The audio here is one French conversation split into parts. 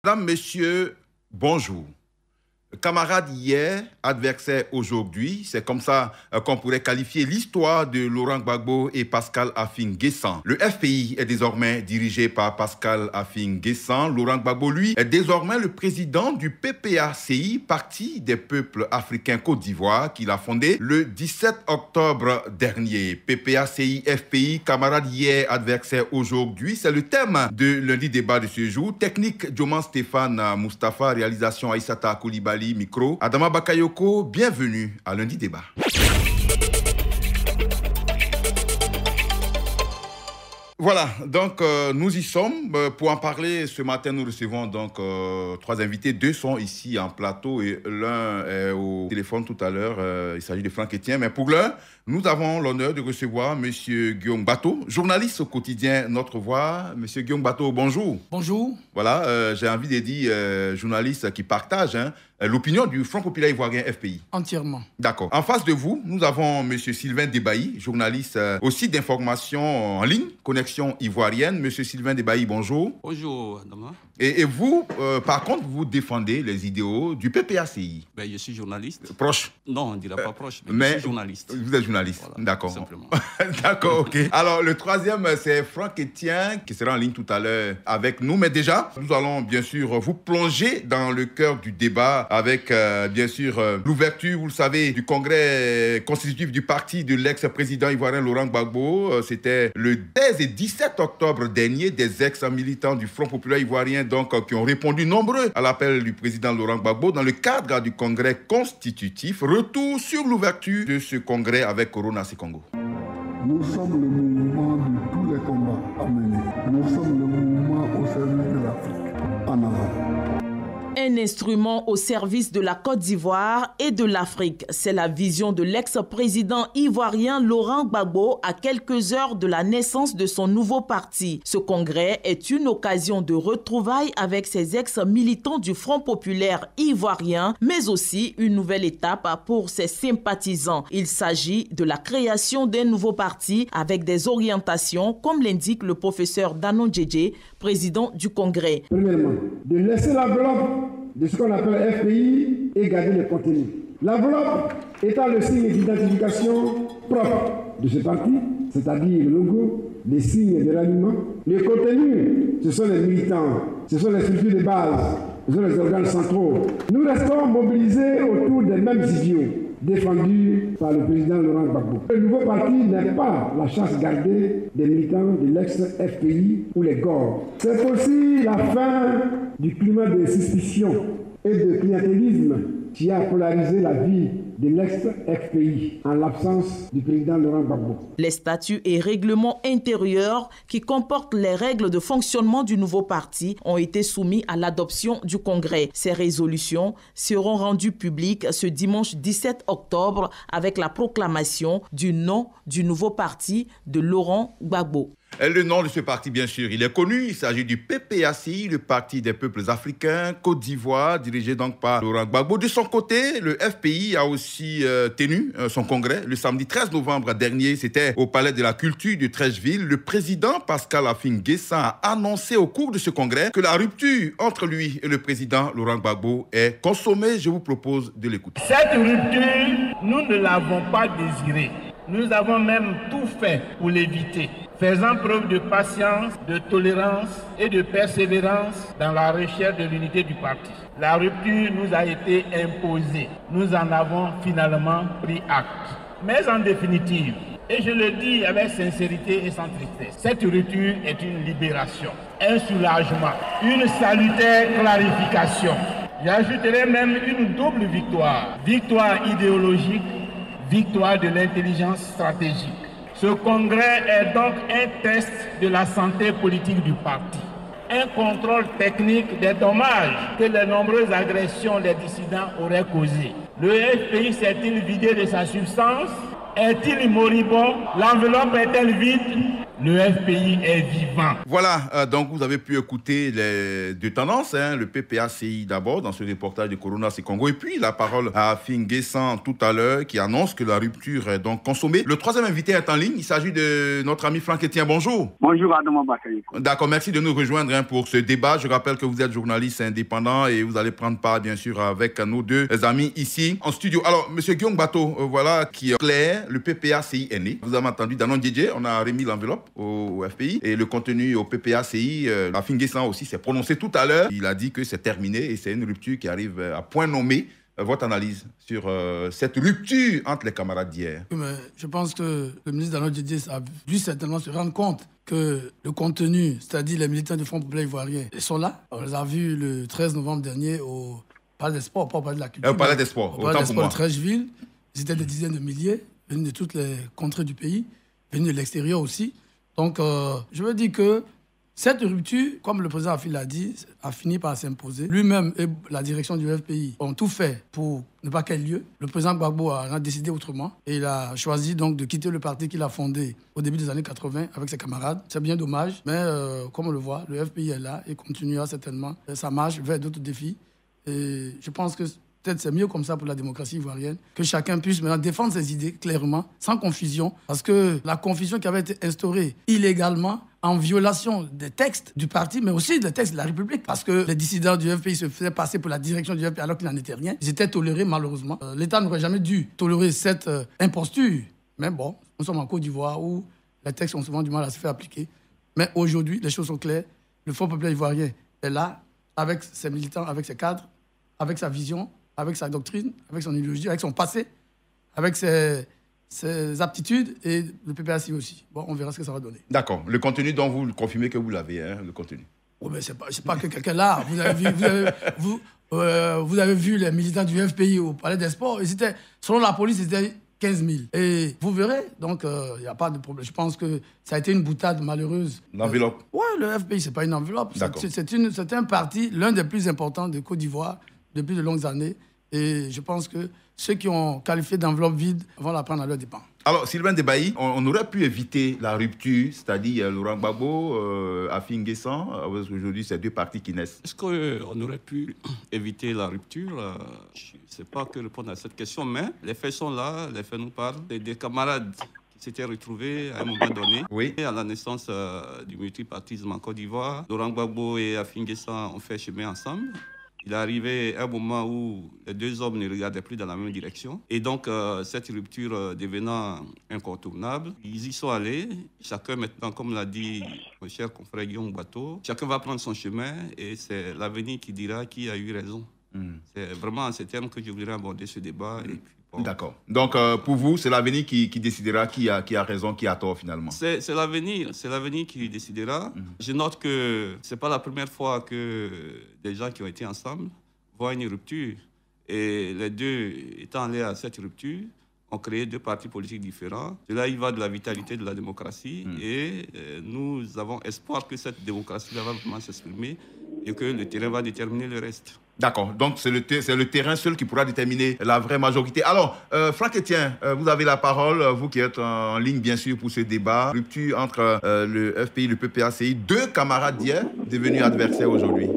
Mesdames, Messieurs, bonjour. Camarade hier, adversaire aujourd'hui, c'est comme ça qu'on pourrait qualifier l'histoire de Laurent Gbagbo et Pascal Affi-N'Guessan. Le FPI est désormais dirigé par Pascal Affi-N'Guessan. Laurent Gbagbo, lui, est désormais le président du PPACI, Parti des peuples africains Côte d'Ivoire, qu'il a fondé le 17 octobre dernier. PPACI, FPI, camarade hier, adversaire aujourd'hui, c'est le thème de lundi débat de ce jour. Technique, Dioman Stéphane Moustapha, réalisation Aïssata Koulibaly, micro, Adama Bakayoko, bienvenue à Lundi Débat. Voilà, donc nous y sommes. Pour en parler, ce matin, nous recevons donc trois invités. Deux sont ici en plateau et l'un est au téléphone tout à l'heure. Il s'agit de Franck Etienne. Mais pour l'un, nous avons l'honneur de recevoir M. Guillaume Bato, journaliste au quotidien Notre Voix. M. Guillaume Bato, bonjour. Bonjour. Voilà, j'ai envie de dire journaliste qui partage l'opinion du Front populaire ivoirien FPI. Entièrement. D'accord. En face de vous, nous avons M. Sylvain Debailly, journaliste au site d'information en ligne, Connexion Ivoirienne. M. Sylvain Debailly, bonjour. Bonjour, Adama. Et vous, par contre, vous défendez les idéaux du PPACI. Je suis journaliste. Proche? Non, on ne dira pas proche, mais je suis journaliste. Vous êtes journaliste, voilà, d'accord. Simplement. D'accord, ok. Alors, le troisième, c'est Franck Etienne, qui sera en ligne tout à l'heure avec nous. Mais déjà, nous allons bien sûr vous plonger dans le cœur du débat avec, bien sûr, l'ouverture, vous le savez, du congrès constitutif du parti de l'ex-président ivoirien Laurent Gbagbo. C'était le 16 et 17 octobre dernier. Des ex-militants du Front populaire ivoirien donc, qui ont répondu nombreux à l'appel du président Laurent Gbagbo dans le cadre du congrès constitutif. Retour sur l'ouverture de ce congrès avec Corona Sekongo. Nous sommes le mouvement de tous les combats à mener. Nous sommes le mouvement au service de l'Afrique. En avant. Un instrument au service de la Côte d'Ivoire et de l'Afrique. C'est la vision de l'ex-président ivoirien Laurent Gbagbo à quelques heures de la naissance de son nouveau parti. Ce congrès est une occasion de retrouvailles avec ses ex-militants du Front populaire ivoirien, mais aussi une nouvelle étape pour ses sympathisants. Il s'agit de la création d'un nouveau parti avec des orientations, comme l'indique le professeur Danon Djedje, président du congrès. Premièrement, de laisser l'enveloppe de ce qu'on appelle FPI et garder le contenu. L'enveloppe étant le signe d'identification propre de ce parti, c'est-à-dire le logo, les signes de ralliement. Le contenu, ce sont les militants, ce sont les structures de base, ce sont les organes centraux. Nous restons mobilisés autour des mêmes idiots défendus par le président Laurent Gbagbo. Le nouveau parti n'est pas la chasse gardée des militants de l'ex-FPI ou les GOR. C'est aussi la fin du climat de suspicion et de clientélisme qui a polarisé la vie de l'ex-FPI en l'absence du président Laurent Gbagbo. Les statuts et règlements intérieurs qui comportent les règles de fonctionnement du nouveau parti ont été soumis à l'adoption du Congrès. Ces résolutions seront rendues publiques ce dimanche 17 octobre avec la proclamation du nom du nouveau parti de Laurent Gbagbo. Le nom de ce parti, bien sûr, il est connu. Il s'agit du PPACI, le Parti des peuples africains, Côte d'Ivoire, dirigé donc par Laurent Gbagbo. De son côté, le FPI a aussi tenu son congrès le samedi 13 novembre dernier. C'était au Palais de la Culture de Treichville. Le président Pascal Affi-N'Guessan a annoncé au cours de ce congrès que la rupture entre lui et le président Laurent Gbagbo est consommée. Je vous propose de l'écouter. Cette rupture, nous ne l'avons pas désirée. Nous avons même tout fait pour l'éviter, faisant preuve de patience, de tolérance et de persévérance dans la recherche de l'unité du parti. La rupture nous a été imposée. Nous en avons finalement pris acte. Mais en définitive, et je le dis avec sincérité et sans tristesse, cette rupture est une libération, un soulagement, une salutaire clarification. J'ajouterai même une double victoire. Victoire idéologique, victoire de l'intelligence stratégique. Ce congrès est donc un test de la santé politique du parti, un contrôle technique des dommages que les nombreuses agressions des dissidents auraient causés. Le FPI s'est-il vidé de sa substance? Est-il moribond? L'enveloppe est-elle vide? Le FPI est vivant. Voilà, donc vous avez pu écouter les deux tendances, le PPACI d'abord dans ce reportage de Corona c'est Congo, et puis la parole à Afin Guessan tout à l'heure qui annonce que la rupture est donc consommée. Le troisième invité est en ligne, il s'agit de notre ami Franck Etienne. Bonjour. Bonjour Adama Bakayoko. D'accord, merci de nous rejoindre pour ce débat. Je rappelle que vous êtes journaliste indépendant et vous allez prendre part bien sûr avec nos deux amis ici en studio. Alors, monsieur Guillaume Bateau, voilà qui est clair, le PPACI est né. Vous avez entendu Danon DJ, on a remis l'enveloppe au FPI et le contenu au PPACI, Afin Guessan aussi s'est prononcé tout à l'heure. Il a dit que c'est terminé et c'est une rupture qui arrive à point nommé. Votre analyse sur cette rupture entre les camarades d'hier? Mais je pense que le ministre Danon DJ a dû certainement se rendre compte que le contenu, c'est-à-dire les militants du Front populaire ivoirien, ils sont là. On les a vus le 13 novembre dernier au Palais des Sports, pas au Palais de la Culture. Au Palais des Sports, au Palais des Sports de Trècheville. Ils étaient des dizaines de milliers, venus de toutes les contrées du pays, venus de l'extérieur aussi. Donc, je veux dire que cette rupture, comme le président Afil l'a dit, a fini par s'imposer. Lui-même et la direction du FPI ont tout fait pour ne pas qu'elle ait lieu. Le président Gbagbo a décidé autrement et il a choisi donc de quitter le parti qu'il a fondé au début des années 80 avec ses camarades. C'est bien dommage, mais comme on le voit, le FPI est là et continuera certainement sa marche vers d'autres défis. Et je pense que peut-être c'est mieux comme ça pour la démocratie ivoirienne, que chacun puisse maintenant défendre ses idées clairement, sans confusion, parce que la confusion qui avait été instaurée illégalement, en violation des textes du parti, mais aussi des textes de la République, parce que les dissidents du FPI se faisaient passer pour la direction du FPI alors qu'il n'en était rien. Ils étaient tolérés, malheureusement. L'État n'aurait jamais dû tolérer cette imposture. Mais bon, nous sommes en Côte d'Ivoire où les textes ont souvent du mal à se faire appliquer. Mais aujourd'hui, les choses sont claires. Le Front populaire ivoirien est là, avec ses militants, avec ses cadres, avec sa vision, avec sa doctrine, avec son idéologie, avec son passé, avec ses aptitudes, et le PPACI aussi. Bon, on verra ce que ça va donner. D'accord. Le contenu dont vous confirmez que vous l'avez, le contenu. Oh, mais c'est pas que quelqu'un là. Vous avez vu les militants du FPI au Palais des Sports. Ils étaient, selon la police, c'était 15 000. Et vous verrez, donc il n'y a pas de problème. Je pense que ça a été une boutade malheureuse. L'enveloppe? Oui, le FPI, ce n'est pas une enveloppe. C'est un parti, l'un des plus importants de Côte d'Ivoire depuis de longues années. Et je pense que ceux qui ont qualifié d'enveloppe vide vont la prendre à leur dépens. Alors, Sylvain Debailly, on aurait pu éviter la rupture, c'est-à-dire Laurent Gbagbo, Afin Guessan. Aujourd'hui, c'est deux partis qui naissent. Est-ce qu'on aurait pu éviter la rupture? Je ne sais pas que répondre à cette question, mais les faits sont là, les faits nous parlent. Des camarades qui s'étaient retrouvés à un moment donné, oui, à la naissance du multipartisme en Côte d'Ivoire. Laurent Gbagbo et Afin Guessan ont fait chemin ensemble. Il est arrivé un moment où les deux hommes ne regardaient plus dans la même direction. Et donc, cette rupture devenant incontournable, ils y sont allés. Chacun maintenant, comme l'a dit mon cher confrère Guillaume Bateau, chacun va prendre son chemin et c'est l'avenir qui dira qui a eu raison. C'est vraiment en ces termes que je voudrais aborder ce débat. Et puis, bon. D'accord. Donc, pour vous, c'est l'avenir qui décidera qui a raison, qui a tort finalement. C'est l'avenir qui décidera. Je note que ce n'est pas la première fois que des gens qui ont été ensemble voient une rupture. Et les deux étant allés à cette rupture, ont créé deux partis politiques différents. De là, il va de la vitalité de la démocratie. Et nous avons espoir que cette démocratie-là va vraiment s'exprimer et que le terrain va déterminer le reste. D'accord, donc c'est le terrain seul qui pourra déterminer la vraie majorité. Alors, Franck Etienne, vous avez la parole, vous qui êtes en ligne bien sûr pour ce débat. Rupture entre le FPI et le PPACI, deux camarades d'hier devenus adversaires aujourd'hui.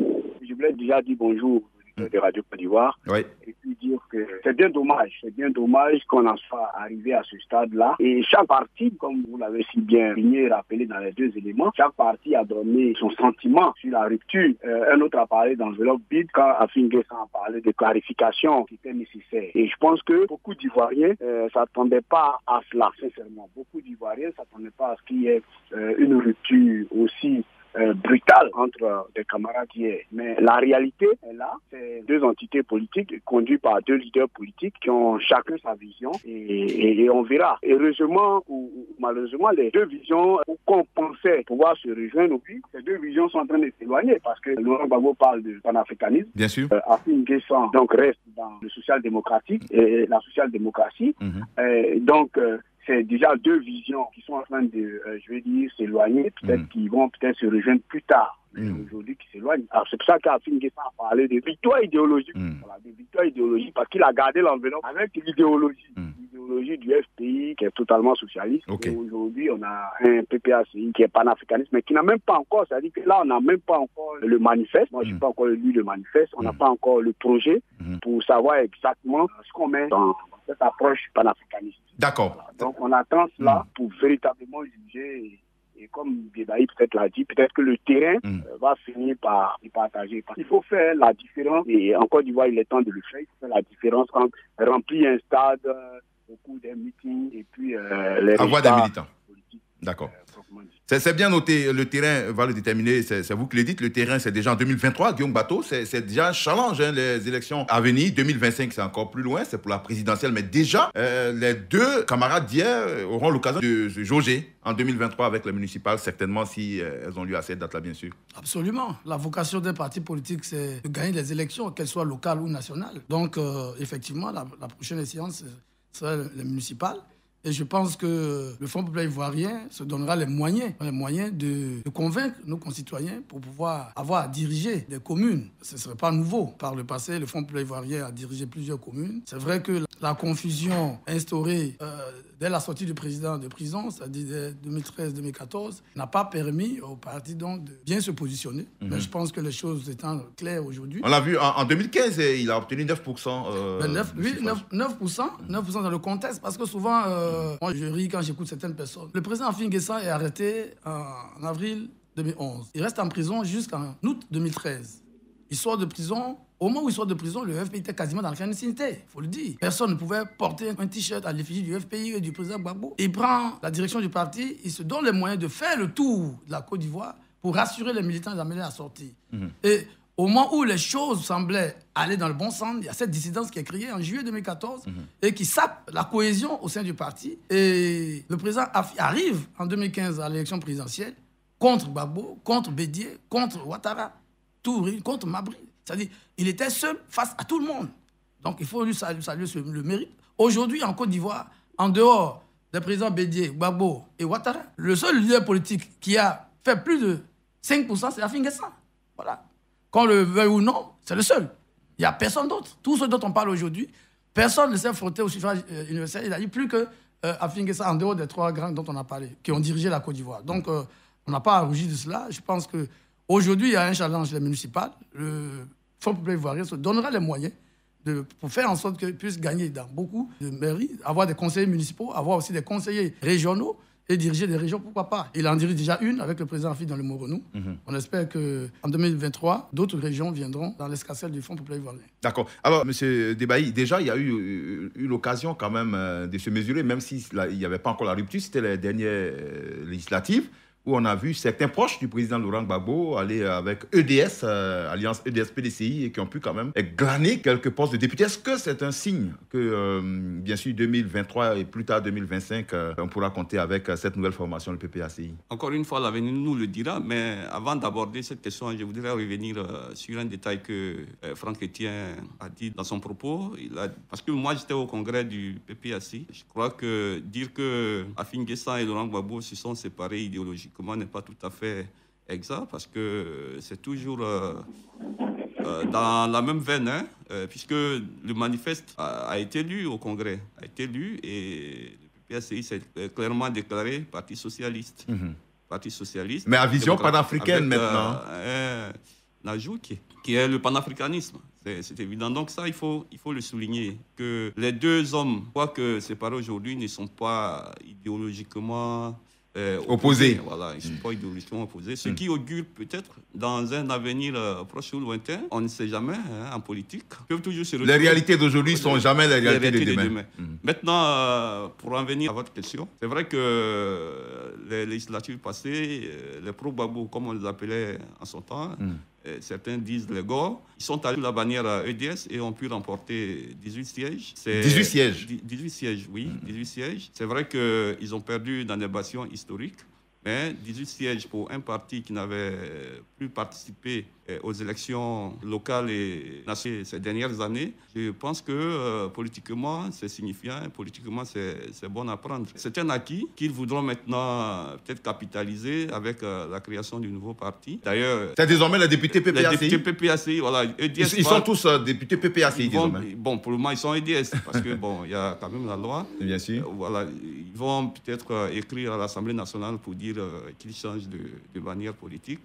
Je voulais déjà dire bonjour de Radio Côte d'Ivoire. Oui. Et puis dire que c'est bien dommage qu'on en soit arrivé à ce stade-là. Et chaque parti, comme vous l'avez si bien rappelé dans les deux éléments, chaque parti a donné son sentiment sur la rupture. Un autre a parlé d'enveloppe vide quand Afin Guessan a parlé de clarification qui était nécessaire. Et je pense que beaucoup d'Ivoiriens ne s'attendaient pas à cela, sincèrement. Beaucoup d'Ivoiriens ne s'attendaient pas à ce qu'il y ait une rupture aussi brutale entre des camarades hier. Mais la réalité est là. C'est deux entités politiques conduites par deux leaders politiques qui ont chacun sa vision et on verra. Heureusement ou malheureusement, les deux visions qu'on pensait pouvoir se rejoindre aujourd'hui, ces deux visions sont en train de s'éloigner parce que Laurent Gbagbo parle de panafricanisme. Bien sûr. Afin Guessan donc reste dans le social-démocratique et la social-démocratie. Donc c'est déjà deux visions qui sont en train de, s'éloigner, peut-être qu'ils vont peut-être se rejoindre plus tard. Aujourd'hui, qui s'éloignent. Alors, c'est pour ça qu'Afin Guessan a parlé de victoire idéologique. Voilà, de victoire idéologique, parce qu'il a gardé l'enveloppe avec l'idéologie. l'idéologie du FPI qui est totalement socialiste. Okay. Et aujourd'hui, on a un PPACI qui est panafricaniste, mais qui n'a même pas encore, c'est-à-dire que là, on n'a même pas encore le manifeste. Moi, je n'ai pas encore lu le manifeste. On n'a pas encore le projet pour savoir exactement ce qu'on met dans cette approche panafricaniste. D'accord. Voilà. Donc, on attend cela pour véritablement juger. Et comme Débaï peut-être l'a dit, peut-être que le terrain va finir par y partager. Il faut faire la différence, et en Côte d'Ivoire, il est temps de le faire. Il faut faire la différence entre remplir un stade au cours des meetings et puis les avoir des militants. Politiques. D'accord. C'est bien noté, le terrain va le déterminer, c'est vous qui le dites, le terrain c'est déjà en 2023, Guillaume Bateau, c'est déjà un challenge, hein, les élections à venir, 2025 c'est encore plus loin, c'est pour la présidentielle, mais déjà les deux camarades d'hier auront l'occasion de se jauger en 2023 avec les municipales, certainement si elles ont lieu à cette date-là bien sûr. Absolument, la vocation d'un parti politique c'est de gagner des élections, qu'elles soient locales ou nationales, donc effectivement la prochaine échéance sera les municipales. Et je pense que le Fonds populaire ivoirien se donnera les moyens de convaincre nos concitoyens pour pouvoir avoir à diriger des communes. Ce ne serait pas nouveau. Par le passé, le Fonds populaire ivoirien a dirigé plusieurs communes. C'est vrai que la confusion instaurée dès la sortie du président de prison, c'est-à-dire 2013-2014, n'a pas permis au parti donc de bien se positionner. Mais je pense que les choses étant claires aujourd'hui. On l'a vu en 2015, il a obtenu 9%. 9% dans le contexte, parce que souvent, moi je ris quand j'écoute certaines personnes. Le président Afin Guessan est arrêté en avril 2011. Il reste en prison jusqu'en août 2013. Il sort de prison. Au moment où il sort de prison, le FPI était quasiment dans la clandestinité, il faut le dire. Personne ne pouvait porter un t-shirt à l'effigie du FPI et du président Gbagbo. Il prend la direction du parti, il se donne les moyens de faire le tour de la Côte d'Ivoire pour rassurer les militants et les amener à sortir. Et au moment où les choses semblaient aller dans le bon sens, il y a cette dissidence qui est créée en juillet 2014 et qui sape la cohésion au sein du parti. Et le président arrive en 2015 à l'élection présidentielle contre Gbagbo, contre Bédié, contre Ouattara, contre Mabri. C'est-à-dire il était seul face à tout le monde. Donc il faut lui saluer le mérite. Aujourd'hui, en Côte d'Ivoire, en dehors des présidents Bédié, Gbagbo et Ouattara, le seul leader politique qui a fait plus de 5%, c'est Afin Guessan. Voilà. Qu'on le veuille ou non, c'est le seul. Il n'y a personne d'autre. Tous ceux dont on parle aujourd'hui, personne ne s'est frotté au suffrage universel. Il a dit plus que Afin Guessan, en dehors des trois grands dont on a parlé, qui ont dirigé la Côte d'Ivoire. Donc, on n'a pas à rougir de cela. Je pense qu'aujourd'hui, il y a un challenge, les municipales. Le Fonds populaire ivoirien se donnera les moyens pour faire en sorte qu'ils puissent gagner dans beaucoup de mairies, avoir des conseillers municipaux, avoir aussi des conseillers régionaux et diriger des régions, pourquoi pas. Il en dirige déjà une avec le président Afid dans le Moronou. On espère qu'en 2023, d'autres régions viendront dans l'escarcelle du Fonds populaire ivoirien. D'accord. Alors, M. Débaï, déjà, il y a eu l'occasion quand même de se mesurer, même s'il n'y avait pas encore la rupture, c'était les dernières législatives, où on a vu certains proches du président Laurent Gbagbo aller avec EDS, Alliance EDS-PDCI, et qui ont pu quand même glaner quelques postes de députés. Est-ce que c'est un signe que, bien sûr, 2023 et plus tard 2025, on pourra compter avec cette nouvelle formation, le PPACI? Encore une fois, l'avenir nous le dira, mais avant d'aborder cette question, je voudrais revenir sur un détail que Franck Etienne a dit dans son propos. Parce que moi, j'étais au congrès du PPACI. Je crois que dire que Afin Guessan et Laurent Gbagbo se sont séparés idéologiquement n'est pas tout à fait exact, parce que c'est toujours dans la même veine, hein, puisque le manifeste a été lu au Congrès, et le PPACI s'est clairement déclaré parti socialiste. Parti socialiste. Mais à vision panafricaine maintenant. Un ajout qui est le panafricanisme. C'est évident. Donc ça, il faut le souligner, que les deux hommes, quoique séparés aujourd'hui, ne sont pas idéologiquement opposés. Voilà, ils ne sont pas idéologiquement opposés. Ce qui augure peut-être dans un avenir proche ou lointain, on ne sait jamais, hein, en politique, peuvent toujours se retrouver. Les réalités d'aujourd'hui ne sont jamais les réalités de demain. Maintenant, pour en venir à votre question, c'est vrai que les législatives passées, les pro-Gbagbo, comme on les appelait en son temps, certains disent les Gors, ils sont allés sous la bannière EDS et ont pu remporter 18 sièges. 18 sièges 18 sièges, oui, 18 sièges. C'est vrai qu'ils ont perdu dans des bastions historiques, Mais 18 sièges pour un parti qui n'avait plus participé aux élections locales et nationales ces dernières années, je pense que politiquement, c'est signifiant, politiquement, c'est bon à prendre. C'est un acquis qu'ils voudront maintenant peut-être capitaliser avec la création du nouveau parti. D'ailleurs... C'est désormais les députés PPACI. Les députés PPACI, voilà. EDS, ils sont tous députés PPACI, désormais. Bon, pour le moment, ils sont EDS, parce que bon, il y a quand même la loi. Bien sûr. Voilà, ils vont peut-être écrire à l'Assemblée nationale pour dire qu'ils changent de manière politique.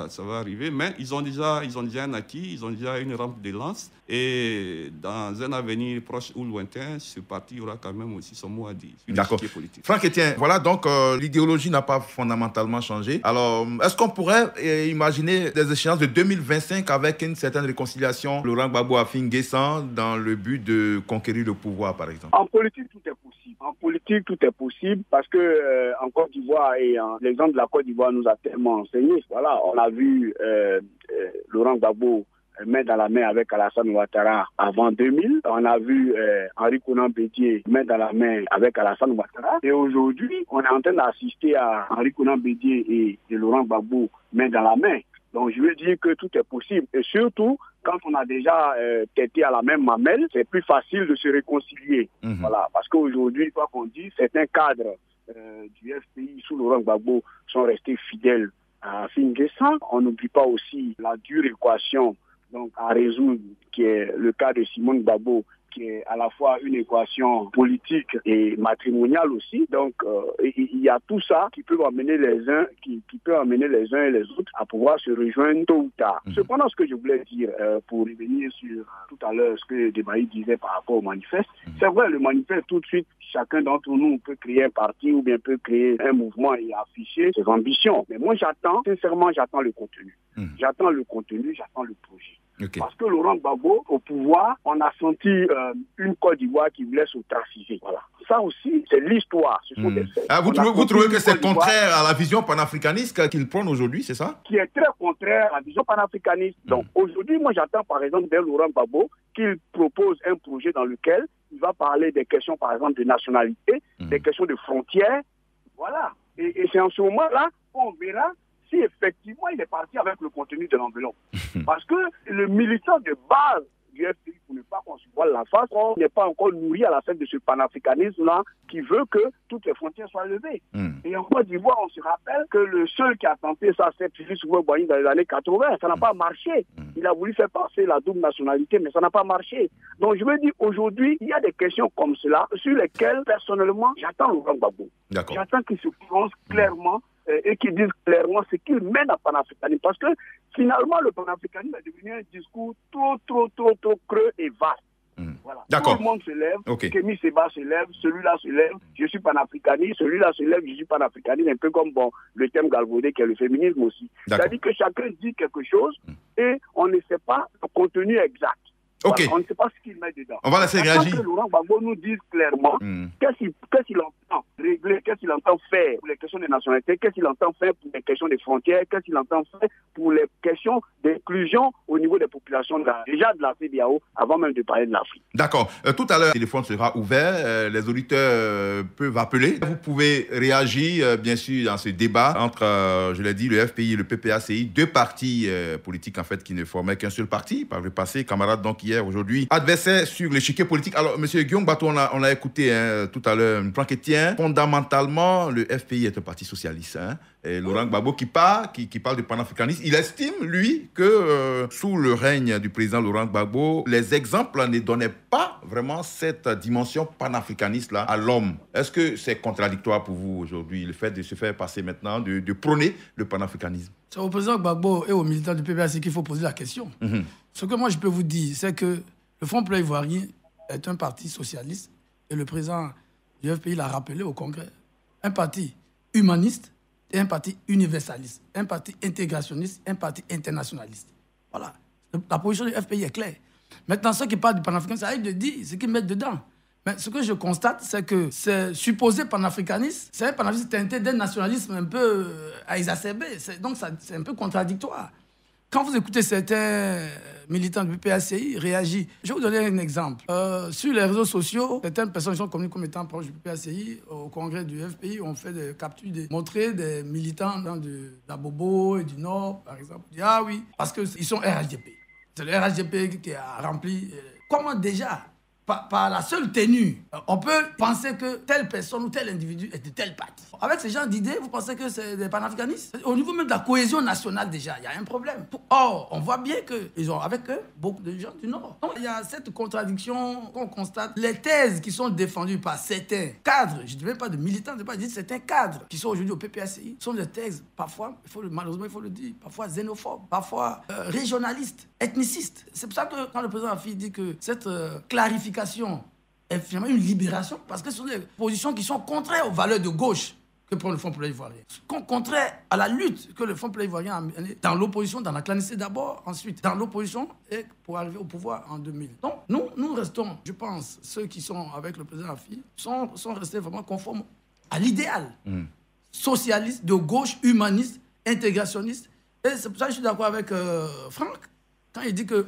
Ça va arriver, mais ils ont déjà un acquis, ils ont déjà une rampe de lance. Et dans un avenir proche ou lointain, ce parti aura quand même aussi son mot à dire sur l'échiquier politique. Franck Etienne, voilà, donc l'idéologie n'a pas fondamentalement changé. Alors, est-ce qu'on pourrait imaginer des échéances de 2025 avec une certaine réconciliation, Laurent Gbagbo Afin Guessan, dans le but de conquérir le pouvoir, par exemple? En politique, tout est possible. En politique, tout est possible parce que en Côte d'Ivoire, et l'exemple de la Côte d'Ivoire nous a tellement enseigné. Voilà, on a vu Laurent Gbagbo main dans la main avec Alassane Ouattara avant 2000. On a vu Henri Konan Bédié main dans la main avec Alassane Ouattara. Et aujourd'hui, on est en train d'assister à Henri Konan Bédié et Laurent Gbagbo main dans la main. Donc je veux dire que tout est possible. Et surtout, quand on a déjà têté à la même mamelle, c'est plus facile de se réconcilier. Voilà, parce qu'aujourd'hui, quoi qu'on dise, certains cadres du FPI sous Laurent Gbagbo sont restés fidèles à Afin Guessan. On n'oublie pas aussi la dure équation donc, à résoudre, qui est le cas de Simone Gbagbo, qui est à la fois une équation politique et matrimoniale aussi. Donc, il y a tout ça qui peut amener les uns, qui peut amener les uns et les autres à pouvoir se rejoindre tôt ou tard. Cependant, ce que je voulais dire, pour revenir sur tout à l'heure ce que Debaï disait par rapport au manifeste, c'est vrai, le manifeste, tout de suite, chacun d'entre nous peut créer un parti ou bien peut créer un mouvement et afficher ses ambitions. Mais moi, sincèrement, j'attends le contenu. J'attends le contenu, j'attends le projet. Okay. Parce que Laurent Gbagbo, au pouvoir, on a senti une Côte d'Ivoire qui voulait s'ostraciser. Voilà. Ça aussi, c'est l'histoire. Ce sont des faits. Vous trouvez que c'est contraire à la vision panafricaniste qu'il prône aujourd'hui, c'est ça? Qui est très contraire à la vision panafricaniste. Donc aujourd'hui, moi j'attends par exemple d'un Laurent Gbagbo qu'il propose un projet dans lequel il va parler des questions par exemple de nationalité, des questions de frontières. Voilà. Et c'est en ce moment-là qu'on verra si effectivement il est parti avec le contenu de l'enveloppe. Parce que le militant de base du FPI, pour ne pas qu'on se voile la face, on n'est pas encore nourri à la tête de ce panafricanisme-là qui veut que toutes les frontières soient levées. Et en Côte d'Ivoire, on se rappelle que le seul qui a tenté ça, c'est Félix Houphouët-Boigny dans les années 80. Ça n'a pas marché. Il a voulu faire passer la double nationalité, mais ça n'a pas marché. Donc je veux dire, aujourd'hui, il y a des questions comme cela sur lesquelles, personnellement, j'attends Laurent Gbagbo. J'attends qu'il se prononce clairement et qui disent clairement ce qu'il mène à panafricanisme. Parce que finalement, le panafricanisme est devenu un discours trop creux et vaste. Voilà. Tout le monde se lève, Kémy Séba se lève, celui-là se lève, je suis panafricaniste, celui-là se lève, je suis panafricaniste, un peu comme le thème galvaudé qui est le féminisme aussi. C'est-à-dire que chacun dit quelque chose et on ne sait pas le contenu exact. Voilà, on ne sait pas ce qu'il met dedans. On va laisser réagir. Que Laurent Gbagbo nous dise clairement qu'est-ce qu'il entend régler, qu'est-ce qu'il entend faire pour les questions de nationalité, qu'est-ce qu'il entend faire pour les questions des frontières, qu'est-ce qu'il entend faire pour les questions d'inclusion au niveau des populations déjà de la CEDEAO avant même de parler de l'Afrique. D'accord. Tout à l'heure, le téléphone sera ouvert. Les auditeurs peuvent appeler. Vous pouvez réagir, bien sûr, dans ce débat entre, je l'ai dit, le FPI et le PPACI, deux partis politiques en fait qui ne formaient qu'un seul parti par le passé, camarades donc hier, aujourd'hui, adversaires sur l'échiquier politique. Alors, M. Guillaume Bato, on l'a écouté tout à l'heure, Franck Etienne. Fondamentalement, le FPI est un parti socialiste. Et Laurent Gbagbo qui parle de panafricanisme, il estime, lui, que sous le règne du président Laurent Gbagbo, les exemples ne donnaient pas vraiment cette dimension panafricaniste-là à l'homme. Est-ce que c'est contradictoire pour vous aujourd'hui, le fait de se faire passer maintenant, de prôner le panafricanisme? C'est au président Gbagbo et aux militants du PPAC qu'il faut poser la question. Ce que moi je peux vous dire, c'est que le Front Populaire Ivoirien est un parti socialiste et le président du FPI l'a rappelé au Congrès. Un parti humaniste et un parti universaliste, un parti intégrationniste, un parti internationaliste. Voilà. La position du FPI est claire. Maintenant, ceux qui parlent du panafricanisme, ça arrive de dire ce qu'ils mettent dedans. Mais ce que je constate, c'est que c'est supposé panafricaniste, c'est un panafricanisme teinté d'un nationalisme un peu exacerbé. Donc, c'est un peu contradictoire. quand vous écoutez certains militants du PPACI réagissent. Je vais vous donner un exemple. Sur les réseaux sociaux, certaines personnes qui sont connues comme étant proches du PPACI, au congrès du FPI, ont fait des captures, montrer des militants d'Abobo et du Nord, par exemple. Ah oui, parce qu'ils sont RHDP. C'est le RHDP qui a rempli. Comment déjà, par la seule tenue, on peut penser que telle personne ou tel individu est de tel parti. Avec ce genre d'idées, vous pensez que c'est des panafricanistes? Au niveau même de la cohésion nationale, déjà, il y a un problème. Or, on voit bien qu'ils ont avec eux beaucoup de gens du Nord. Donc, il y a cette contradiction qu'on constate. Les thèses qui sont défendues par certains cadres, je ne dis même pas de militants, je ne dis pas de certains cadres qui sont aujourd'hui au PPACI, sont des thèses, parfois, malheureusement, il faut le dire, parfois xénophobes, parfois régionalistes, ethnicistes. C'est pour ça que quand le président Afi dit que cette clarification est finalement une libération, parce que ce sont des positions qui sont contraires aux valeurs de gauche que prend le Front populaire ivoirien, contraires à la lutte que le Front populaire ivoirien a menée dans l'opposition, dans la clandestinité d'abord, ensuite dans l'opposition et pour arriver au pouvoir en 2000. Donc nous restons, je pense, ceux qui sont avec le président Afi sont restés vraiment conformes à l'idéal socialiste, de gauche, humaniste, intégrationniste. Et c'est pour ça que je suis d'accord avec Franck quand il dit que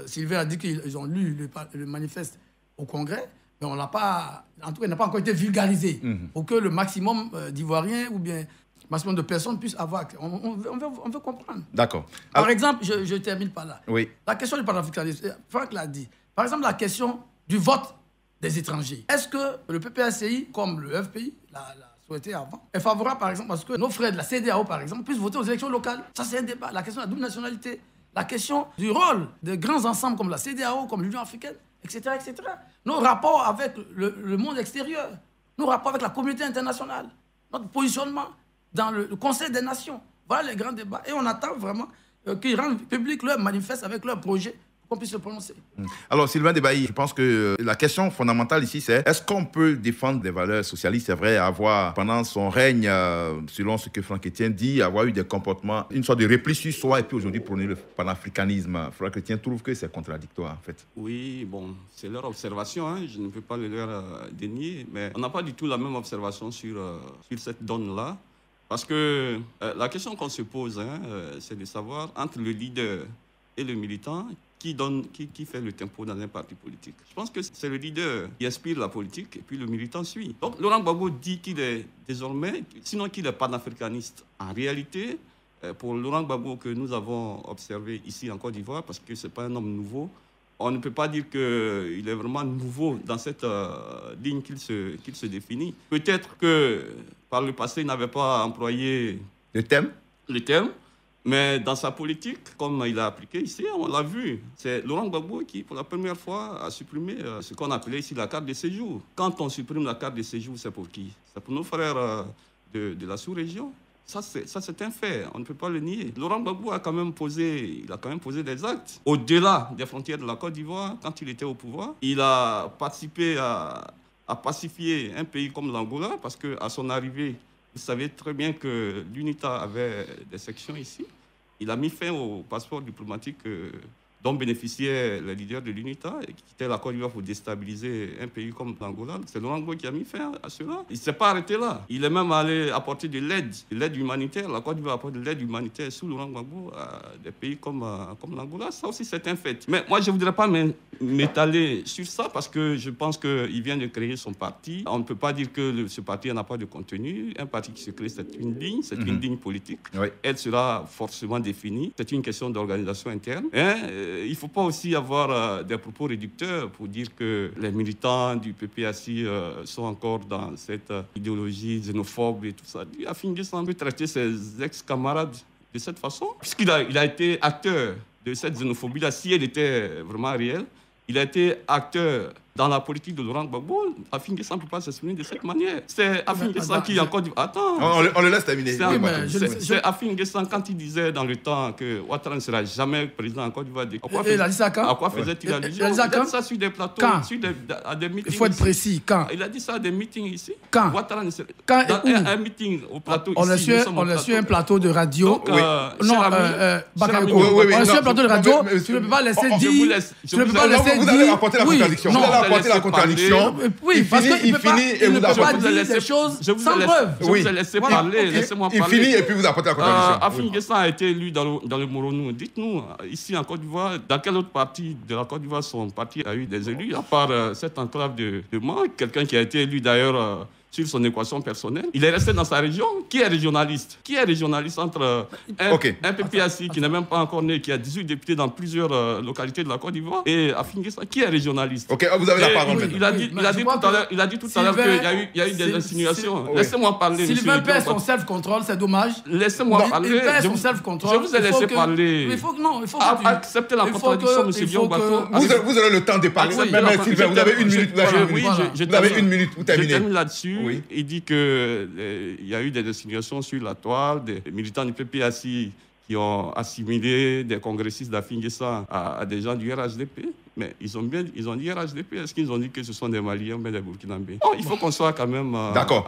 Sylvain a dit qu'ils ont lu le manifeste au Congrès, mais on l'a pas, en tout cas, il n'a pas encore été vulgarisé pour que le maximum d'Ivoiriens ou bien le maximum de personnes puissent avoir. On veut comprendre. D'accord. Par exemple, je termine par là. Oui. La question du panafricanisme, Franck l'a dit. Par exemple, la question du vote des étrangers. Est-ce que le PPACI, comme le FPI, l'a souhaité avant, est favorable, par exemple, parce que nos frères de la CEDEAO, par exemple, puissent voter aux élections locales? Ça, c'est un débat. La question de la double nationalité. La question du rôle de grands ensembles comme la CEDEAO, comme l'Union africaine, etc., etc. Nos rapports avec le monde extérieur, nos rapports avec la communauté internationale, notre positionnement dans le Conseil des Nations. Voilà les grands débats. Et on attend vraiment qu'ils rendent public leur manifeste avec leur projet pour qu'on puisse se prononcer. Alors, Sylvain Debailly, je pense que la question fondamentale ici, c'est est-ce qu'on peut défendre des valeurs socialistes? C'est vrai, avoir, pendant son règne, selon ce que Franck Etienne dit, avoir eu des comportements, une sorte de repli sur soi, et puis aujourd'hui prôner le panafricanisme. Franck Etienne trouve que c'est contradictoire, en fait. Oui, bon, c'est leur observation, hein, je ne peux pas le leur dénier, mais on n'a pas du tout la même observation sur cette donne-là. Parce que la question qu'on se pose, c'est de savoir, entre le leader et le militant, qui fait le tempo dans un parti politique. Je pense que c'est le leader qui inspire la politique et puis le militant suit. Donc Laurent Gbagbo dit qu'il est désormais, sinon qu'il est panafricaniste. En réalité, pour Laurent Gbagbo que nous avons observé ici en Côte d'Ivoire, parce que ce n'est pas un homme nouveau, on ne peut pas dire qu'il est vraiment nouveau dans cette ligne qu'il se définit. Peut-être que par le passé, il n'avait pas employé le terme, mais dans sa politique, comme il a appliqué ici, on l'a vu. C'est Laurent Gbagbo qui, pour la première fois, a supprimé ce qu'on appelait ici la carte de séjour. Quand on supprime la carte de séjour, c'est pour qui? C'est pour nos frères de la sous-région. Ça, c'est un fait, on ne peut pas le nier. Laurent Gbagbo a quand même posé des actes. Au-delà des frontières de la Côte d'Ivoire, quand il était au pouvoir, il a participé à pacifier un pays comme l'Angola, parce qu'à son arrivée, vous savez très bien que l'UNITA avait des sections ici. Il a mis fin au passeport diplomatique dont bénéficiaient les leaders de l'UNITA et qui quittaient la Côte d'Ivoire pour déstabiliser un pays comme l'Angola. C'est Laurent Gbagbo qui a mis fin à cela. Il ne s'est pas arrêté là. Il est même allé apporter de l'aide humanitaire. La Côte d'Ivoire apporte de l'aide humanitaire sous Laurent Gbagbo à des pays comme l'Angola. Ça aussi, c'est un fait. Mais moi, je ne voudrais pas m'étaler sur ça parce que je pense qu'il vient de créer son parti. On ne peut pas dire que ce parti n'a pas de contenu. Un parti qui se crée, c'est une ligne, une ligne politique. Oui. Elle sera forcément définie. C'est une question d'organisation interne. Il ne faut pas aussi avoir des propos réducteurs pour dire que les militants du PPACI sont encore dans cette idéologie xénophobe et tout ça. Afin de traiter ses ex-camarades de cette façon, puisqu'il a été acteur de cette xénophobie-là, si elle était vraiment réelle. Il a été acteur dans la politique de Laurent Gbagbo. Afin ne peut pas s'exprimer de cette manière. C'est Afin Guessan qui encore dit... Attends. On le laisse terminer. C'est Afin Guessan quand il disait dans le temps que Ouattara ne sera jamais président en Côte d'Ivoire. Il a dit ça quand? À quoi faisait-il allusion? Il a dit ça sur des plateaux, à des meetings. Il faut être précis. Quand? Il a dit ça à des meetings ici. Quand? Ouattara ne serait... Quand dans un meeting au plateau on ici. On est sur un plateau de radio. Donc, non, Bakayoko. On est sur un plateau de radio. Tu ne peux pas laisser dire... Vous allez apporter la contradiction. Non, apporté la contradiction. Oui, parce qu'il finit et ne vous peut pas apportez. dire des choses sans preuve. Je vous ai laissé parler, laissez-moi parler. Il finit et puis vous apportez la contradiction. Afin Guessan a été élu dans le Moronou. Dites-nous, ici en Côte d'Ivoire, dans quelle autre partie de la Côte d'Ivoire son parti a eu des élus, à part cette enclave de Mans, quelqu'un qui a été élu d'ailleurs sur son équation personnelle. Il est resté dans sa région. Qui est régionaliste? Qui est régionaliste entre un PPAC qui n'est même pas encore né, qui a 18 députés dans plusieurs localités de la Côte d'Ivoire, et Afin Guessan, qui est régionaliste? Ok, vous avez la parole. Il a dit tout à l'heure qu'il y a eu des insinuations. Laissez-moi parler. Sylvain perd son self-control, c'est dommage. Laissez-moi parler. Il perd son self-control. Je vous ai laissé parler. Il faut accepter la contradiction, M. Diombato. Vous aurez le temps de parler. Mais Sylvain, vous avez une minute. Vous avez une minute, vous terminez. Je termine là-dessus. Oui. Il dit qu'il y a eu des insinuations sur la toile, des militants du PPAC qui ont assimilé des congressistes d'Afin Guessan à des gens du RHDP. Mais ils ont dit RHDP. Est-ce qu'ils ont dit que ce sont des Maliens ou des Burkinabés? Il faut qu'on soit quand même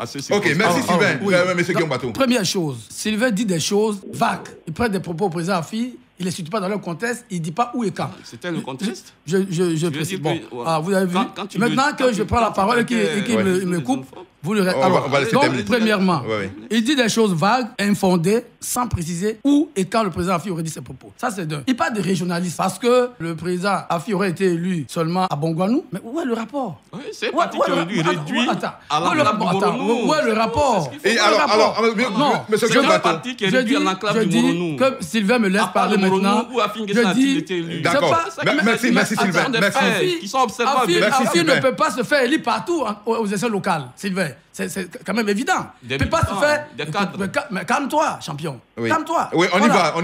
assez sûr. Ok, merci Sylvain. Monsieur Diombato. Première chose, Sylvain dit des choses vagues. Il prête des propos au président Afi. Il ne les situe pas dans leur contexte, il ne dit pas où et quand. C'était le contexte. Je précise. Bon, vous avez vu. Maintenant que je prends la parole et qu'il me coupe, vous le alors, donc, premièrement, il dit des choses vagues, infondées, sans préciser où et quand le président Afi aurait dit ses propos. Ça, c'est d'un. Il parle de régionalisme parce que le président Afi aurait été élu seulement à Bongouanou. Mais où est le rapport? Oui, c'est parti qui aurait dû réduire à l'enclave du Moronou. Où est le rapport? Et alors, monsieur Diombato, je dis que Sylvain me laisse parler maintenant. Je dis, d'accord. Merci Sylvain. Qui sont observables. Afi ne peut pas se faire élire partout aux élections locales, Sylvain. C'est quand même évident. Il ne peut pas se faire. Mais calme-toi, champion. Calme-toi. Oui, on y va.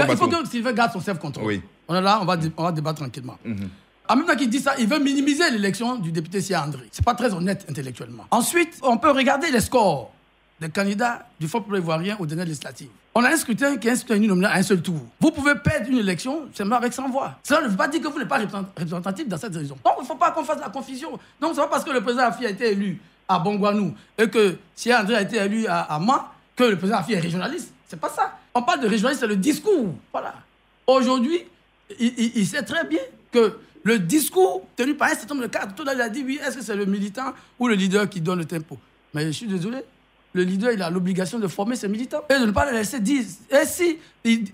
Il faut que Sylvain garde son self-control. Oui. On est là, on va débattre tranquillement. En même temps qu'il dit ça, il veut minimiser l'élection du député Sia André. C'est pas très honnête intellectuellement. Ensuite, on peut regarder les scores des candidats du Front populaire ivoirien aux dernières législatives. On a un scrutin qui est un scrutin uninominal à un seul tour. Vous pouvez perdre une élection seulement avec 100 voix. Cela ne veut pas dire que vous n'êtes pas représentatif dans cette région. Donc, il ne faut pas qu'on fasse la confusion. Donc, c'est pas parce que le président Afi a été élu à Bongouanou et que Sia André a été élu à Mans que le président Afi est régionaliste. C'est pas ça. On parle de régionalisme, c'est le discours. Voilà. Aujourd'hui, il sait très bien que le discours tenu par un certain nombre de cadres, tout à l'heure, il a dit oui, est-ce que c'est le militant ou le leader qui donne le tempo? Mais je suis désolé. Le leader, il a l'obligation de former ses militants et de ne pas les laisser dire. Et si,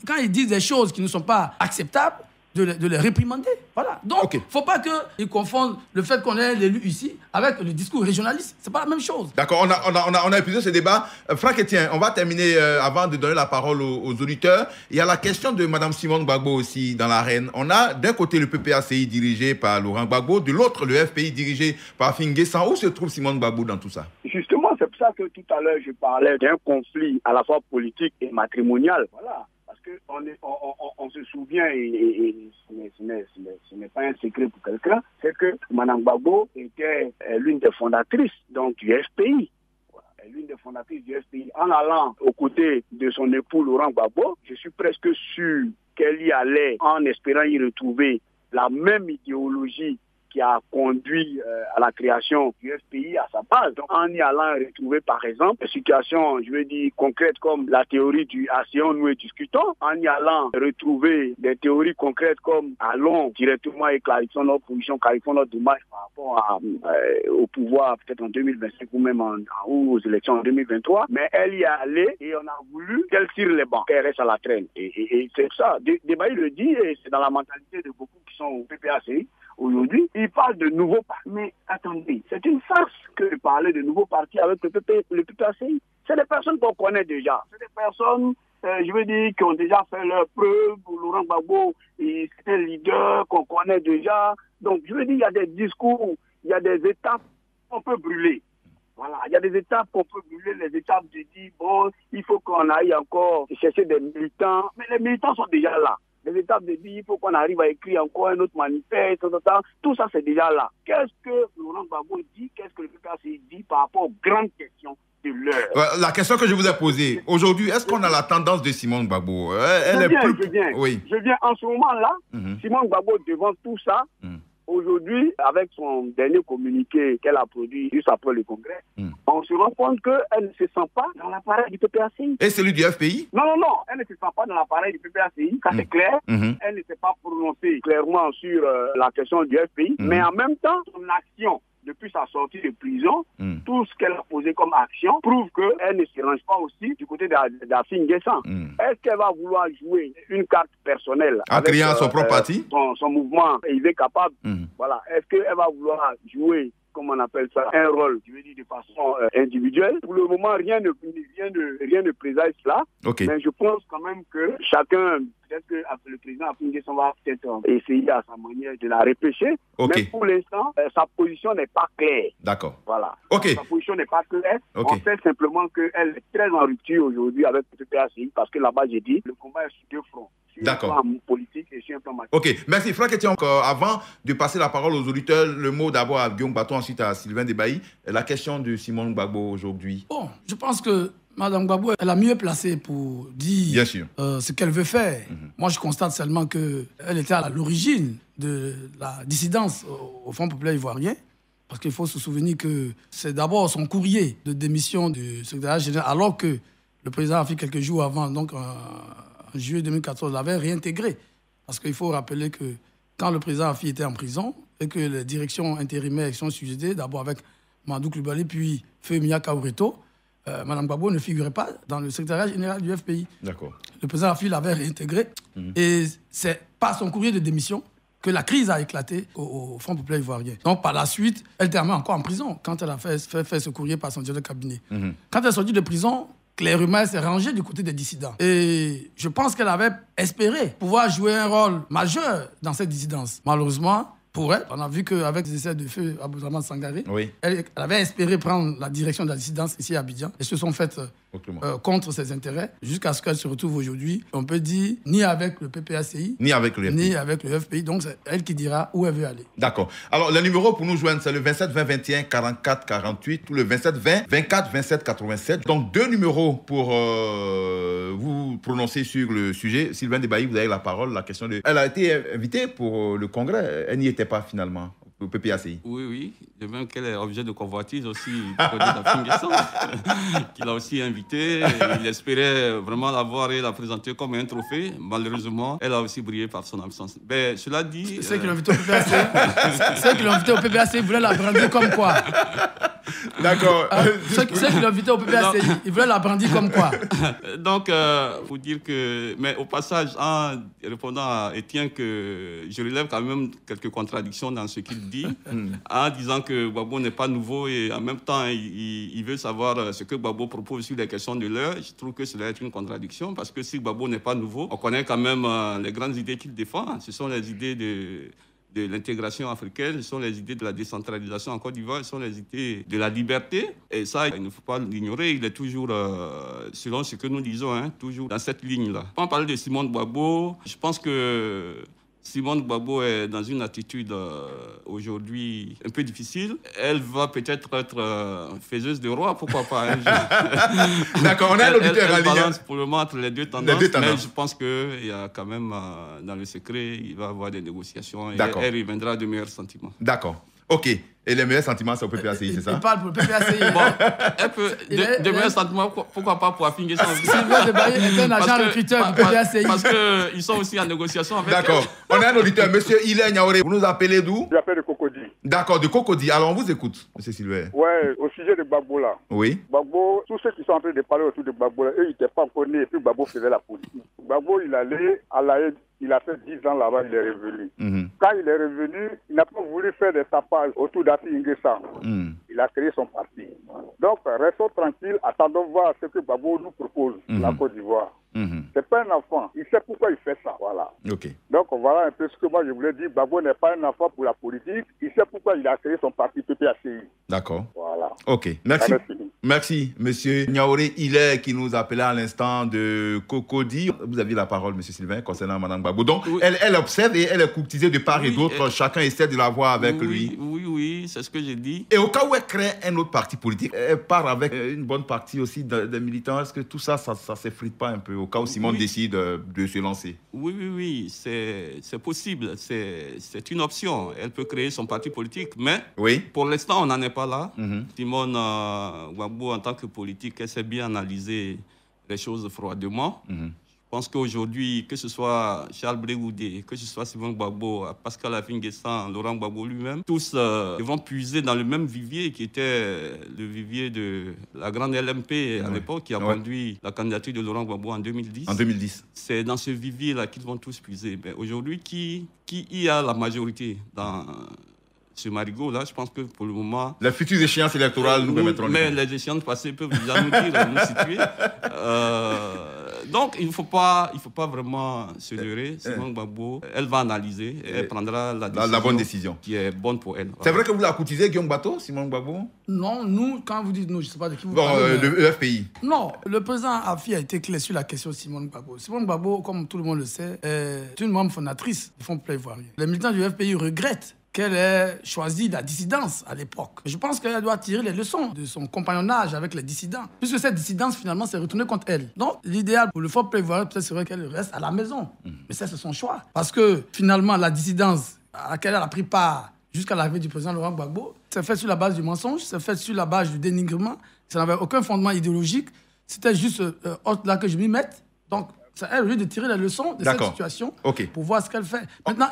quand ils disent des choses qui ne sont pas acceptables, de les réprimander. Voilà. Donc, il ne faut pas qu'ils confondent le fait qu'on ait l'élu ici avec le discours régionaliste. Ce n'est pas la même chose. D'accord, on a épuisé ce débat. Franck Etienne, on va terminer avant de donner la parole aux auditeurs. Il y a la question de Mme Simone Gbagbo aussi dans l'arène. On a d'un côté le PPACI dirigé par Laurent Gbagbo, de l'autre le FPI dirigé par Afin Guessan. Où se trouve Simone Gbagbo dans tout ça? Justement, c'est pour ça que tout à l'heure, je parlais d'un conflit à la fois politique et matrimonial. Voilà. Parce qu'on se souvient, et ce n'est pas un secret pour quelqu'un, c'est que Mme Gbagbo était l'une des fondatrices donc, du FPI. Voilà, l'une des fondatrices du FPI. En allant aux côtés de son époux Laurent Gbagbo, je suis presque sûr qu'elle y allait en espérant y retrouver la même idéologie qui a conduit à la création du FPI à sa base. Donc, en y allant retrouver, par exemple, des situations, je veux dire, concrètes comme la théorie du « asseyons-nous et discutons », en y allant retrouver des théories concrètes comme « allons directement et clarifions notre position, clarifions notre démarche par rapport au pouvoir peut-être en 2025 ou même ou aux élections en 2023 », mais elle y est allée et on a voulu qu'elle tire les bancs, qu'elle reste à la traîne. Et c'est ça. Débat, il le dit, et c'est dans la mentalité de beaucoup qui sont au PPACI. Aujourd'hui, il parle de nouveaux partis. Mais attendez, c'est une farce que de parler de nouveaux partis avec le PPACI. C'est des personnes qu'on connaît déjà. C'est des personnes, je veux dire, qui ont déjà fait leurs preuves. Laurent Gbagbo, c'est un leader qu'on connaît déjà. Donc, je veux dire, il y a des discours, il y a des étapes qu'on peut brûler. Voilà, il y a des étapes qu'on peut brûler, les étapes de dire, bon, il faut qu'on aille encore chercher des militants. Mais les militants sont déjà là. Les étapes de dire, il faut qu'on arrive à écrire encore un autre manifeste, tout ça c'est déjà là. Qu'est-ce que Laurent Gbagbo dit, qu'est-ce que le PPACI dit par rapport aux grandes questions de l'heure? La question que je vous ai posée, aujourd'hui, est-ce qu'on a la tendance de Simone Gbagbo? Je viens. En ce moment-là, Simone Gbagbo, devant tout ça, aujourd'hui, avec son dernier communiqué qu'elle a produit juste après le congrès, on se rend compte qu'elle ne se sent pas dans l'appareil du PPACI. Et celui du FPI? Non, elle ne se sent pas dans l'appareil du PPACI, ça c'est clair. Elle ne s'est pas prononcée clairement sur la question du FPI, mais en même temps, son action depuis sa sortie de prison, tout ce qu'elle a posé comme action prouve qu'elle ne se range pas aussi du côté d'Afin Guessan. Est-ce qu'elle va vouloir jouer une carte personnelle en créant son propre parti, son mouvement Il est capable. Voilà. Est-ce qu'elle va vouloir jouer, comme on appelle ça, un rôle, je veux dire, de façon individuelle? Pour le moment, rien ne présage cela. Mais je pense quand même que chacun, peut-être que le président Afin Guessan va peut-être essayer à sa manière de la repêcher. Mais pour l'instant, sa position n'est pas claire. D'accord. Voilà. Sa position n'est pas claire. On sait simplement qu'elle est très en rupture aujourd'hui avec le PPACI parce que là-bas, j'ai dit, le combat est sur deux fronts. Sur un plan politique et sur un plan matériel. Merci. Franck Etienne, avant de passer la parole aux auditeurs, le mot d'abord à Guillaume Baton, ensuite à Sylvain Debailly. La question de Simone Gbagbo aujourd'hui. Bon, je pense que Mme Gbagbo est la mieux placée pour dire ce qu'elle veut faire. Moi, je constate seulement qu'elle était à l'origine de la dissidence au Front populaire ivoirien. Parce qu'il faut se souvenir que c'est d'abord son courrier de démission du secrétaire général, alors que le président a fait quelques jours avant, donc en juillet 2014, l'avait réintégré. Parce qu'il faut rappeler que quand le président Afi était en prison et que les directions intérimaires sont sujettées, d'abord avec Madou Coulibaly, puis Feu Mia Kaoureto, Mme Gbagbo ne figurait pas dans le secrétariat général du FPI. Le président Afi l'avait réintégré. Et c'est par son courrier de démission que la crise a éclaté au Front populaire ivoirien. Donc, par la suite, elle termine encore en prison quand elle a fait ce courrier par son directeur de cabinet. Quand elle est sortie de prison, clairement, elle s'est rangée du côté des dissidents. Et je pense qu'elle avait espéré pouvoir jouer un rôle majeur dans cette dissidence. Malheureusement, pour elle, on a vu qu'avec les essais de feu Aboudraman Sangaré, elle avait espéré prendre la direction de la dissidence ici à Abidjan et se sont faites contre ses intérêts jusqu'à ce qu'elle se retrouve aujourd'hui, on peut dire, ni avec le PPACI, ni avec le FPI. Donc, c'est elle qui dira où elle veut aller. D'accord. Alors, le numéro pour nous joindre, c'est le 27 20 21 44 48 ou le 27 20 24 27 87. Donc, deux numéros pour vous prononcer sur le sujet. Sylvain Debailly, vous avez la parole. La question Elle a été invitée pour le congrès. Elle n'y était pas finalement. Au PPACI. Oui. De même qu'elle est objet de convoitise aussi du côté d'Afin Guessan, qu'il a aussi invité. Il espérait vraiment l'avoir et la présenter comme un trophée. Malheureusement, elle a aussi brillé par son absence. Mais cela dit... Ceux qui l'ont invité au PPACI, voulaient la brandir comme quoi? D'accord. Ceux qui l'ont invité au PPACI, ils voulaient la brandir comme quoi? Donc, faut dire que... Mais au passage, en répondant à Etienne, que je relève quand même quelques contradictions dans ce qu'il dit, en disant que Gbagbo n'est pas nouveau et en même temps, il veut savoir ce que Gbagbo propose sur les questions de l'heure. Je trouve que cela est une contradiction parce que si Gbagbo n'est pas nouveau, on connaît quand même les grandes idées qu'il défend. Ce sont les idées de l'intégration africaine, ce sont les idées de la décentralisation en Côte d'Ivoire, ce sont les idées de la liberté. Et ça, il ne faut pas l'ignorer. Il est toujours, selon ce que nous disons, toujours dans cette ligne-là. Quand on parle de Simone Gbagbo, je pense que Simone Gbagbo est dans une attitude aujourd'hui un peu difficile. Elle va peut-être être faiseuse de roi, pourquoi pas. D'accord, on a l'auditeur en ligne. Elle balance pour le moment entre les deux tendances. Mais je pense qu'il y a quand même, dans le secret, il va y avoir des négociations. Et elle reviendra de meilleurs sentiments. D'accord. OK. Et les meilleurs sentiments, c'est au PPACI, c'est ça? Il parle pour le PPACI. Bon, elle peut... De meilleurs sentiments, pourquoi pas pour Afin Guessan? Sylvain Debailly est un agent recruteur du PPACI. Parce qu'ils sont aussi en négociation avec... D'accord. On a un auditeur. Monsieur Hilaire Niaouré, vous nous appelez d'où? Je m'appelle de Cocody. D'accord, de Cocody. Alors, on vous écoute, monsieur Sylvain. Ouais, au sujet de Gbagbo, là. Oui. Gbagbo, tous ceux qui sont en train de parler autour de Gbagbo, là, eux, ils n'étaient pas encore nés et puis Gbagbo faisait la politique. Gbagbo, il allait à La Haye. Il a fait 10 ans là-bas, il est revenu. Quand il est revenu, il n'a pas voulu faire des tapages autour d'Afin Guessan. Il a créé son parti. Donc, restons tranquilles, attendons voir ce que Gbagbo nous propose, la Côte d'Ivoire. C'est pas un enfant. Il sait pourquoi il fait ça. Voilà. Donc, voilà un peu ce que moi je voulais dire. Gbagbo n'est pas un enfant pour la politique. Il sait pourquoi il a créé son parti PPACI. D'accord. Voilà. OK. Merci. Merci, monsieur Niaouré Hilaire, qui nous appelait à l'instant de Cocody. Vous aviez la parole, monsieur Sylvain, concernant Mme Gbagbo. Donc, elle observe et elle est courtisée de part et d'autre. Chacun essaie de la voir avec lui. Oui. Oui, c'est ce que j'ai dit. Et au cas où elle crée un autre parti politique, elle part avec une bonne partie aussi des militants. Est-ce que tout ça s'effrite pas un peu au cas où Simone décide de se lancer? Oui, c'est possible. C'est une option. Elle peut créer son parti politique, mais pour l'instant, on n'en est pas là. Simone Gbagbo, en tant que politique, elle sait bien analyser les choses froidement. Je pense qu'aujourd'hui, que ce soit Charles Blé Goudé, que ce soit Simone Gbagbo, Pascal Afin Guessan, Laurent Gbagbo lui-même, tous vont puiser dans le même vivier qui était le vivier de la grande LMP à l'époque, qui a conduit la candidature de Laurent Gbagbo en 2010. En 2010. C'est dans ce vivier-là qu'ils vont tous puiser. Mais aujourd'hui, qui y a la majorité dans ce marigot-là? Je pense que pour le moment... Les futures échéances électorales nous permettront... Mais les échéances passées peuvent déjà nous dire, nous situer. Donc, il ne faut pas vraiment se leurrer. Simone Gbagbo, elle va analyser et elle prendra la bonne décision qui est bonne pour elle. C'est vrai que vous la courtisez, Guillaume Bateau, Simone Gbagbo? Non, nous, quand vous dites nous, je ne sais pas de qui vous parlez. Le FPI. Non, le président Afi a été clair sur la question de Simone Gbagbo. Simone Gbagbo, comme tout le monde le sait, est une membre fondatrice du Fonds Plaivoyer. Les militants du FPI regrettent qu'elle ait choisi la dissidence à l'époque. Je pense qu'elle doit tirer les leçons de son compagnonnage avec les dissidents, puisque cette dissidence, finalement, s'est retournée contre elle. Donc, l'idéal pour le Fonds Plaivoyer, peut-être serait qu'elle reste à la maison. Mais ça, c'est son choix. Parce que, finalement, la dissidence à laquelle elle a pris part jusqu'à l'arrivée du président Laurent Gbagbo, c'est fait sur la base du mensonge, c'est fait sur la base du dénigrement. Ça n'avait aucun fondement idéologique. C'était juste là que je m'y mette. Donc, c'est à elle, au lieu de tirer les leçons de cette situation pour voir ce qu'elle fait. Maintenant,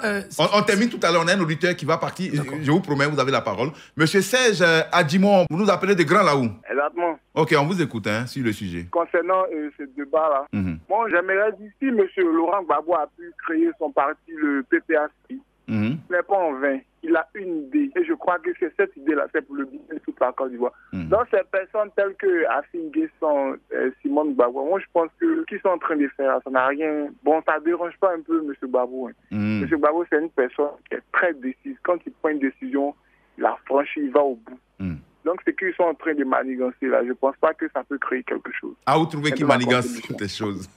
on termine tout à l'heure. On a un auditeur qui va partir. Je vous promets, vous avez la parole. Monsieur Serge Adjimon, vous nous appelez de Grand Laou. Exactement. Ok, on vous écoute sur le sujet. Concernant ce débat-là, moi, j'aimerais dire si M. Laurent Gbagbo a pu créer son parti, le PPACI, ce n'est pas en vain. Il a une idée. Et je crois que c'est cette idée-là, c'est pour le bien de toute la Côte d'Ivoire. Donc, ces personnes telles que Afin Guessan, Simone Gbagbo, moi, je pense que ce qu'ils sont en train de faire, ça n'a rien... Bon, ça ne dérange pas un peu M. Gbagbo. M. Gbagbo, c'est une personne qui est très décise. Quand il prend une décision, il la franchit, il va au bout. Donc, ce qu'ils sont en train de manigancer là, je ne pense pas que ça peut créer quelque chose. Ah, vous trouvez qu'ils manigancent des choses?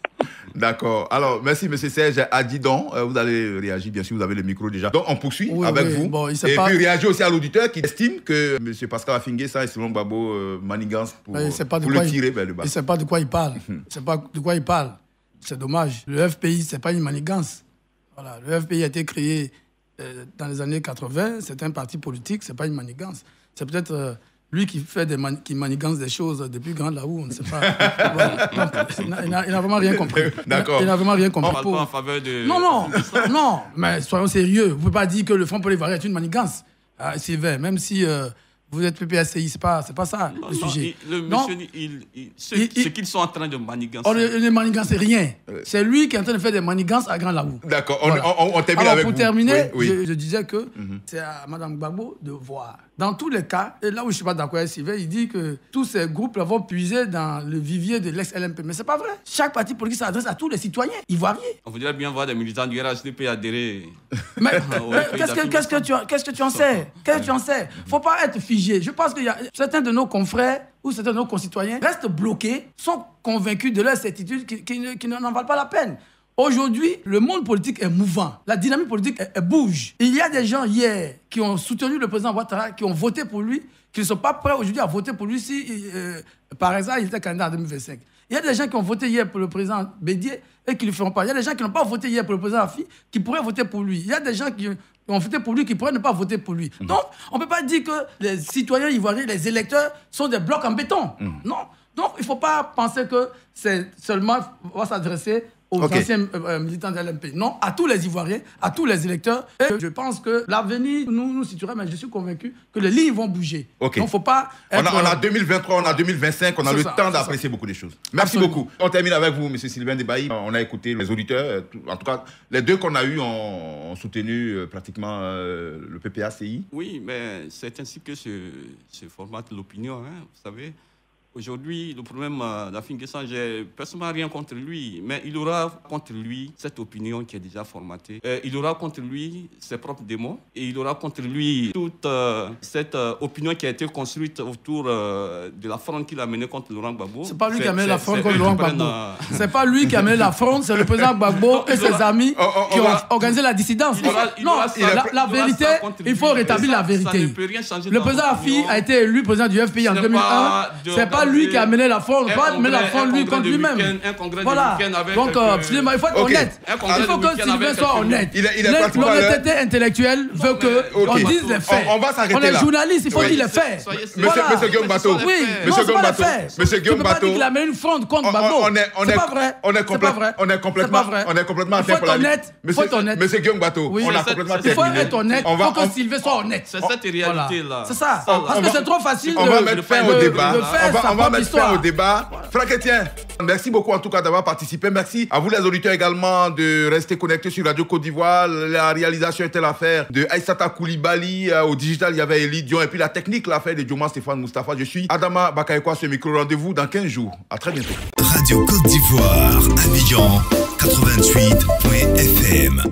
D'accord. Alors, merci, M. Serge Adidon. Vous allez réagir, bien sûr, vous avez le micro déjà. Donc, on poursuit avec vous. Bon, et puis, réagir aussi à l'auditeur qui estime que M. Pascal Afin Guessan et Simone Gbagbo manigancent pour le tirer vers le bas. Il ne sait pas de quoi il parle. Il ne sait pas de quoi il parle. C'est dommage. Le FPI, ce n'est pas une manigance. Voilà. Le FPI a été créé dans les années 80. C'est un parti politique, ce n'est pas une manigance. C'est peut-être... lui qui fait qui manigance des choses depuis Grand Laou, on ne sait pas. Il n'a vraiment rien compris. D'accord. Il n'a vraiment rien compris. On parle pas en faveur de... Non, mais soyons sérieux. Vous ne pouvez pas dire que le Fonds Plaivoyer est une manigance. Sylvain, même si vous êtes PPACI, c'est pas ça le sujet. Ce qu'ils sont en train de manigancer. On ne manigance rien. C'est lui qui est en train de faire des manigances à Grand Laou. D'accord, on termine avec vous. Pour terminer, je disais que c'est à Mme Gbagbo de voir. Dans tous les cas, et là où je ne suis pas d'accord avec Sylvain, il dit que tous ces groupes vont puiser dans le vivier de l'ex-LMP. Mais ce n'est pas vrai. Chaque parti politique s'adresse à tous les citoyens ivoiriens. On voudrait bien voir des militants du RHDP adhérer. Mais qu'est-ce que tu en sais? Qu'est-ce que tu en sais? Il ne faut pas être figé. Je pense qu'il y a certains de nos confrères ou certains de nos concitoyens restent bloqués, sont convaincus de leur certitude qui n'en valent pas la peine. Aujourd'hui, le monde politique est mouvant. La dynamique politique elle bouge. Il y a des gens hier qui ont soutenu le président Ouattara, qui ont voté pour lui, qui ne sont pas prêts aujourd'hui à voter pour lui si, par exemple, il était candidat en 2025. Il y a des gens qui ont voté hier pour le président Bédié et qui ne le feront pas. Il y a des gens qui n'ont pas voté hier pour le président Afi, qui pourraient voter pour lui. Il y a des gens qui ont voté pour lui, qui pourraient ne pas voter pour lui. Donc, on ne peut pas dire que les citoyens ivoiriens, les électeurs, sont des blocs en béton. Non. Donc, il ne faut pas penser que c'est seulement va s'adresser aux anciens militants de l'LMP. Non, à tous les Ivoiriens, à tous les électeurs. Et je pense que l'avenir nous situera, mais je suis convaincu que les lignes vont bouger. Donc, il ne faut pas... On a 2023, on a 2025, on a le temps d'apprécier beaucoup de choses. Merci beaucoup. On termine avec vous, M. Sylvain Debailly. On a écouté les auditeurs. En tout cas, les deux qu'on a eus ont soutenu pratiquement le PPACI. Oui, mais c'est ainsi que se formate l'opinion, hein, vous savez. Aujourd'hui, le problème d'Afin Guessan, j'ai personnellement rien contre lui, mais il aura contre lui cette opinion qui est déjà formatée. Il aura contre lui ses propres démons et il aura contre lui toute cette opinion qui a été construite autour de la fronde qu'il a menée contre Laurent Gbagbo. C'est pas lui qui a mené la fronde contre Laurent Gbagbo. C'est pas lui qui a mené la fronde, c'est le président Gbagbo et ses amis qui ont organisé la dissidence. La vérité, il faut rétablir la vérité. Le président Afi a été élu président du FPI en 2001. C'est pas lui qui a mené la fronde, pas mené la fronde lui contre lui-même. Voilà. Donc, il faut être honnête. Il faut que Sylvain soit honnête. L'honnêteté intellectuelle veut qu'on dise les faits. On va s'arrêter là. On est journaliste, il faut dire les faits. Monsieur Guillaume Bateau. Oui, Monsieur Guillaume Bateau. Tu ne peux pas dire qu'il a mené une fronde contre Gbagbo. C'est pas vrai. On est complètement atteint pour la vie. Il faut être honnête. Monsieur Guillaume Bateau, on a complètement il faut être honnête. Il faut que Sylvain soit honnête. C'est cette réalité-là. C'est ça. Parce que c'est trop facile on va mettre fin au débat. On va mettre fin au débat. Franck Etienne, merci beaucoup en tout cas d'avoir participé. Merci à vous les auditeurs également de rester connectés sur Radio Côte d'Ivoire. La réalisation était l'affaire de Aïssata Koulibaly. Au digital, il y avait Elie Dion. Et puis la technique, l'affaire de Dioma Stéphane Moustapha. Je suis Adama Bakayekwa, ce micro. Rendez-vous dans 15 jours. À très bientôt. Radio Côte d'Ivoire, Abidjan 88.fm.